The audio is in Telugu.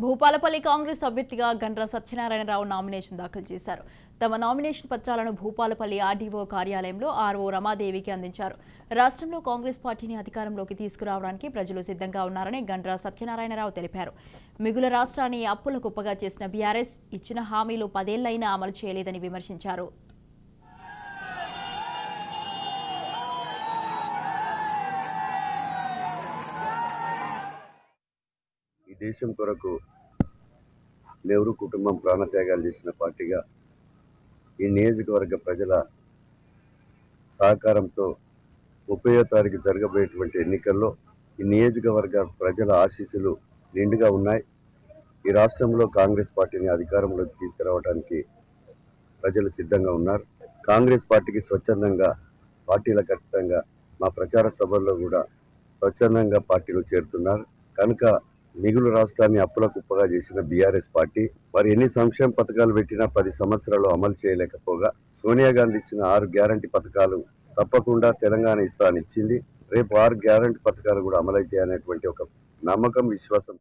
భూపాలపల్లి కాంగ్రెస్ అభ్యర్థిగా గండ్ర సత్యనారాయణరావు నామినేషన్ దాఖలు చేశారు. తమ నామినేషన్ పత్రాలను భూపాలపల్లి ఆర్డీఓ కార్యాలయంలో ఆర్ఓ రమాదేవికి అందించారు. రాష్ట్రంలో కాంగ్రెస్ పార్టీని అధికారంలోకి తీసుకురావడానికి ప్రజలు సిద్ధంగా ఉన్నారని గండ్ర సత్యనారాయణరావు తెలిపారు. మిగుల రాష్ట్రాన్ని అప్పుల కుప్పగా చేసిన బీఆర్ఎస్ ఇచ్చిన హామీలు 10 ఏళ్లైనా అమలు చేయలేదని విమర్శించారు. ఈ దేశం కొరకు నెహ్రూ కుటుంబం ప్రాణత్యాగాలు చేసిన పార్టీగా ఈ నియోజకవర్గ ప్రజల సహకారంతో 30వ తారీఖు జరగబోయేటువంటి ఎన్నికల్లో ఈ నియోజకవర్గ ప్రజల ఆశీస్సులు నిండుగా ఉన్నాయి. ఈ రాష్ట్రంలో కాంగ్రెస్ పార్టీని అధికారంలోకి తీసుకురావడానికి ప్రజలు సిద్ధంగా ఉన్నారు. కాంగ్రెస్ పార్టీకి స్వచ్ఛందంగా పార్టీలకు అతీతంగా మా ప్రచార సభల్లో కూడా స్వచ్ఛందంగా పార్టీలో చేరుతున్నారు. కనుక మిగులు రాష్ట్రాన్ని అప్పుల కుప్పగా చేసిన బీఆర్ఎస్ పార్టీ మరి ఎన్ని సంక్షేమ పథకాలు పెట్టినా 10 సంవత్సరాలు అమలు చేయలేకపోగా సోనియా గాంధీ ఇచ్చిన 6 గ్యారంటీ పథకాలు తప్పకుండా తెలంగాణ ఇస్తానిచ్చింది. రేపు 6 గ్యారంటీ పథకాలు కూడా అమలైతాయి అనేటువంటి ఒక నమ్మకం, విశ్వాసం